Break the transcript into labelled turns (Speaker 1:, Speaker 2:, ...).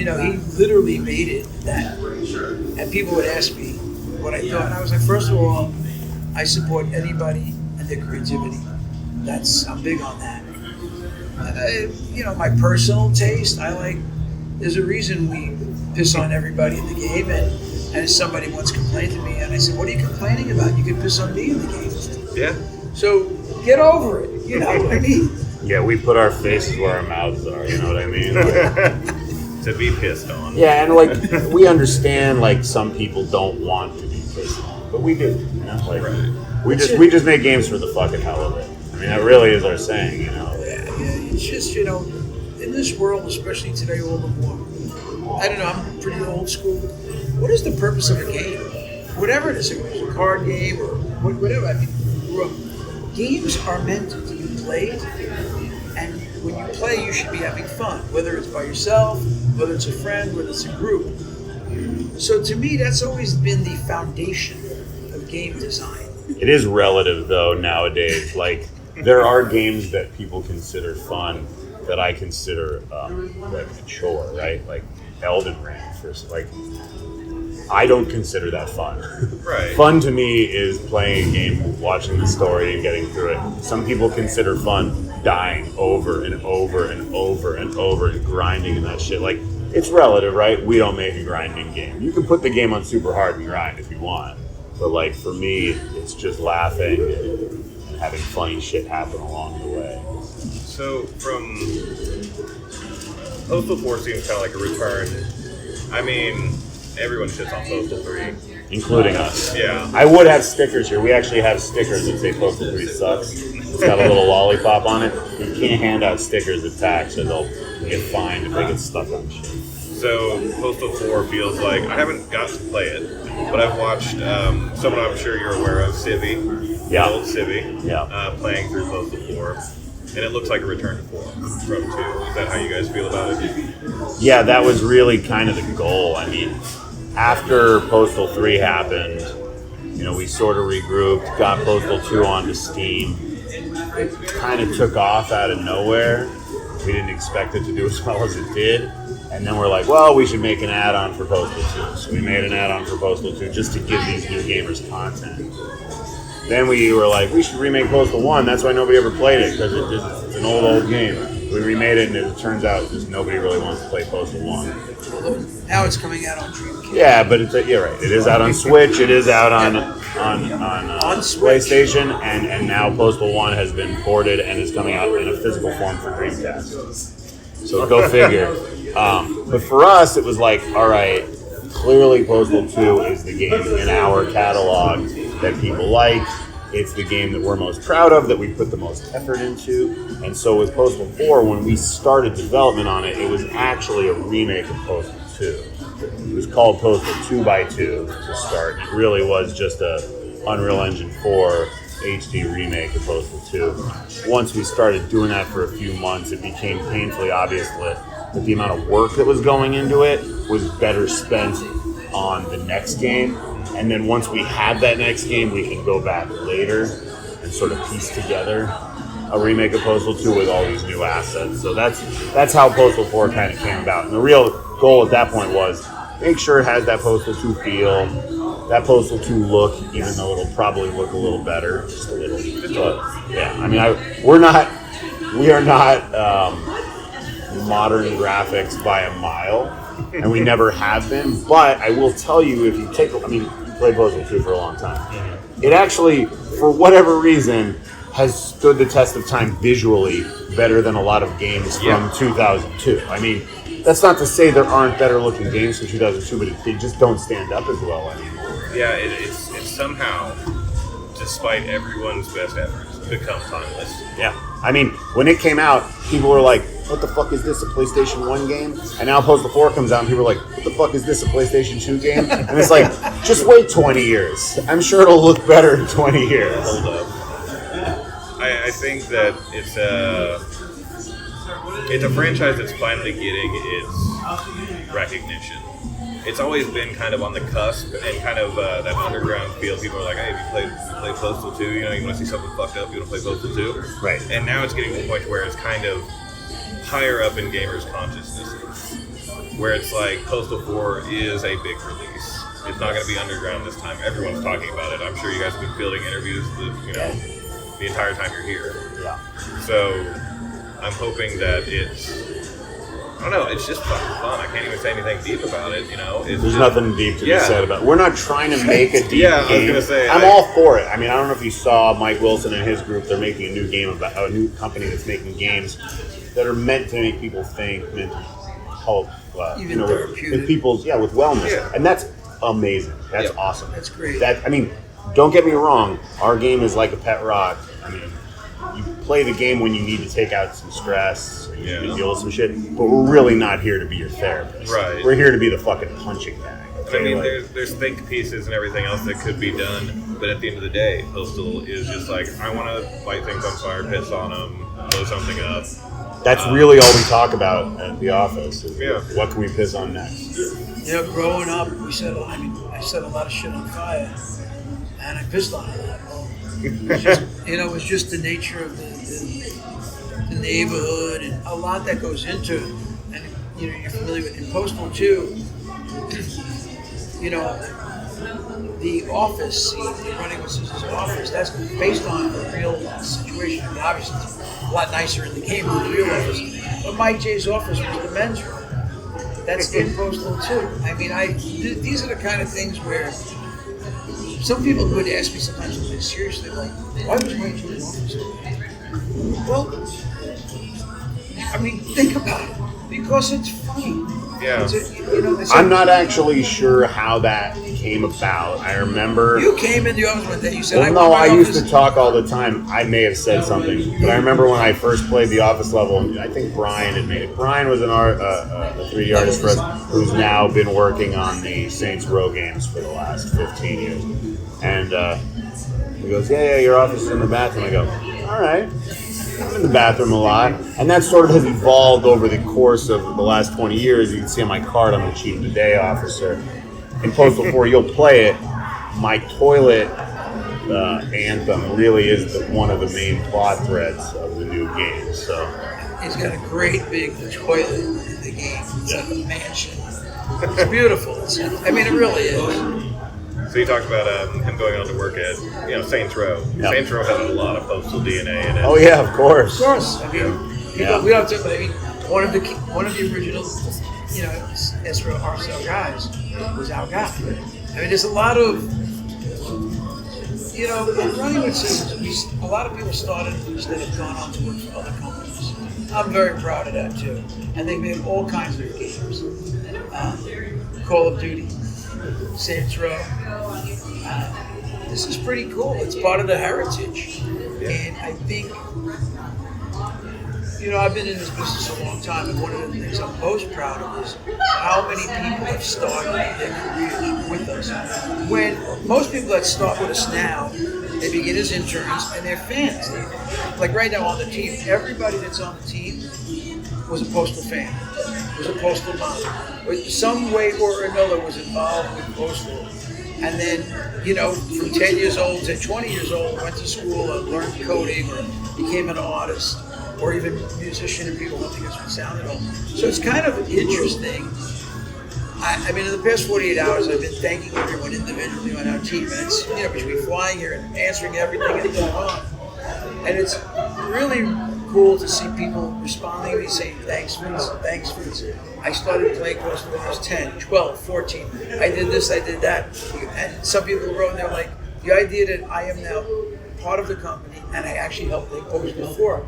Speaker 1: he literally made it that. And people would ask me what I thought. And I was like, first of all, I support anybody and their creativity. I'm big on that. And my personal taste, there's a reason we piss on everybody in the game. And somebody once complained to me, and I said, what are you complaining about? You can piss on me in the game.
Speaker 2: Yeah.
Speaker 1: So get over it. You know what I mean?
Speaker 3: Yeah, we put our faces where our mouths are, you know what I mean?
Speaker 2: To be pissed on.
Speaker 3: Yeah, and we understand some people don't want to be pissed on, but we do.
Speaker 2: Right.
Speaker 3: We just make games for the fucking hell of it. I mean, that really is our saying,
Speaker 1: Yeah, it's just, in this world, especially today, all the more, I don't know, I'm pretty old school. What is the purpose of a game? Whatever it is, a card game or whatever. I mean, games are meant to be played, and when you play, you should be having fun, whether it's by yourself, whether it's a friend, whether it's a group. So to me, that's always been the foundation of game design.
Speaker 3: It is relative, though, nowadays. There are games that people consider fun that I consider a chore, right? Like Elden Ring, I don't consider that fun.
Speaker 2: Right.
Speaker 3: Fun to me is playing a game, watching the story, and getting through it. Some people consider fun dying over and over and over and over and grinding in that shit. It's relative, right? We don't make a grinding game. You can put the game on super hard and grind if you want. But for me, it's just laughing and having funny shit happen along the way.
Speaker 2: So from Postal 4 seems kind of like a return. I mean, everyone shits on Postal 3.
Speaker 3: Including us.
Speaker 2: Yeah.
Speaker 3: I would have stickers here. We actually have stickers that say Postal 3 sucks. It's got a little lollipop on it. You can't hand out stickers at PAX, so they'll get fined if they get stuck on shit.
Speaker 2: So Postal 4 feels like, I haven't got to play it, but I've watched someone I'm sure you're aware of, Civi.
Speaker 3: Yeah.
Speaker 2: Old Civi.
Speaker 3: Yeah.
Speaker 2: Playing through Postal 4. And it looks like a return to form from 2. Is that how you guys feel about it?
Speaker 3: Yeah, that was really kind of the goal. I mean, after Postal 3 happened, we sort of regrouped, got Postal 2 onto Steam. It kind of took off out of nowhere. We didn't expect it to do as well as it did. And then we're like, well, we should make an add-on for Postal 2. So we made an add-on for Postal 2 just to give these new gamers content. Then we were like, we should remake Postal 1. That's why nobody ever played it, because it's an old game. We remade it, and it turns out just nobody really wants to play Postal 1.
Speaker 1: Now it's coming out on Dreamcast.
Speaker 3: Yeah, but you're right. It is out on Switch. It is out on PlayStation, and now Postal 1 has been ported and is coming out in a physical form for Dreamcast. So go figure. But for us, it was like, all right, clearly Postal 2 is the game in our catalog that people like. It's the game that we're most proud of, that we put the most effort into. And so with Postal 4, when we started development on it, it was actually a remake of Postal 2. It was called Postal 2x2 to start. It really was just a Unreal Engine 4 HD remake of Postal 2. Once we started doing that for a few months, it became painfully obvious that the amount of work that was going into it was better spent on the next game. And then once we had that next game, we could go back later and sort of piece together a remake of Postal 2 with all these new assets. So that's how Postal 4 kind of came about. And the real goal at that point was make sure it has that Postal 2 feel, that Postal 2 look, even though it'll probably look a little better, just a little. But yeah, I mean, we are not modern graphics by a mile, and we never have been. But I will tell you, if you you played Postal 2 for a long time. It actually, for whatever reason, has stood the test of time visually better than a lot of games from 2002. I mean, that's not to say there aren't better looking games from 2002, but they just don't stand up as well anymore.
Speaker 2: Yeah, it's somehow, despite everyone's best efforts, become timeless.
Speaker 3: Yeah. I mean, when it came out, people were like, what the fuck is this, a PlayStation 1 game? And now Postal 4 comes out and people are like, what the fuck is this, a PlayStation 2 game? And it's like, just wait 20 years. I'm sure it'll look better in 20 years.
Speaker 2: Hold up. I think that it's a franchise that's finally getting its recognition. It's always been kind of on the cusp and kind of that underground feel. People are like, hey, if you play Postal 2, you want to see something fucked up, you want to play Postal 2?
Speaker 3: Right.
Speaker 2: And now it's getting to the point where it's kind of higher up in gamers' consciousness. where it's like Postal 4 is a big release. It's not going to be underground this time. Everyone's talking about it. I'm sure you guys have been fielding interviews, the entire time you're here.
Speaker 3: Yeah.
Speaker 2: So I'm hoping that I don't know, it's just fucking fun. I can't even say anything deep about it,
Speaker 3: There's nothing deep to be said about it. We're not trying to make a deep game.
Speaker 2: I was going to say.
Speaker 3: I'm all for it. I mean, I don't know if you saw Mike Wilson and his group. They're making a new game about a new company that's making games that are meant to make people think, meant to help, with people's, with wellness.
Speaker 2: Yeah.
Speaker 3: And that's amazing. That's awesome.
Speaker 1: That's great.
Speaker 3: Don't get me wrong. Our game is like a pet rock. I mean, you play the game when you need to take out some stress, you need to deal with some shit, but we're really not here to be your therapist.
Speaker 2: Right.
Speaker 3: We're here to be the fucking punching bag. Okay?
Speaker 2: I mean, there's think pieces and everything else that could be done, but at the end of the day, Postal is just like, I want to light things on fire, piss on them, blow something up.
Speaker 3: That's really all we talk about at the office. Is what can we piss on next?
Speaker 1: Growing up, I set a lot of shit on fire, and I pissed on it a lot. It was just the nature of the neighborhood and a lot that goes into it. And you're familiar with in Postal too. The office scene, running with Scissors' office, that's based on a real situation. I mean, obviously, it's a lot nicer in the game than the real office. But Mike J's office was the men's room. That's in Postal too. I mean, these are the kind of things where some people would ask me sometimes a bit seriously, like, why was Mike J's office so bad? Well, I mean, think about it. Because it's funny.
Speaker 2: Yeah.
Speaker 3: I'm not actually sure how that came about. I remember...
Speaker 1: You came in the office one day, you said...
Speaker 3: I used to talk all the time. I may have said something, but I remember when I first played the office level, I think Brian had made it. Brian was a 3D artist for us who's now been working on the Saints Row games for the last 15 years. And he goes, yeah, your office is in the bathroom. I go, all right. I'm in the bathroom a lot, and that sort of has evolved over the course of the last 20 years. You can see on my card, I'm a Chief of the Day officer. In Postal 4, you'll play it. My toilet anthem really is one of the main plot threads of the new game. So
Speaker 1: he's got a great big toilet in the game. It's like a mansion. It's beautiful. It really is.
Speaker 2: So you talked about him going on to work at, Saints Row.
Speaker 3: Yep.
Speaker 2: Saints Row has a lot of Postal DNA in it.
Speaker 3: Oh yeah, of course.
Speaker 1: Of course. We don't have to. One of the original, Ezra RSL guys was our guy. There's a lot of, running with Scissors. A lot of people started that have gone on to work for other companies. I'm very proud of that too. And they made all kinds of games. Call of Duty. Saints Row. This is pretty cool. It's part of the heritage. And I think, I've been in this business a long time, and one of the things I'm most proud of is how many people have started their careers with us. When most people that start with us now, they begin as interns and they're fans. Like right now on the team, everybody that's on the team was a Postal fan, was a Postal mom, some way or another was involved with Postal. And then, from 10 years old to 20 years old, went to school and learned coding or became an artist or even a musician, and people went to get some sound and all. So it's kind of interesting. In the past 48 hours, I've been thanking everyone individually on our team. And it's, between flying here and answering everything and going on. And it's really cool to see people responding to me saying, thanks, Vince, thanks, Vince. I started playing Postal when I was 10, 12, 14. I did this, I did that. And some people wrote, and they're like, the idea that I am now part of the company and I actually helped make Postal 4.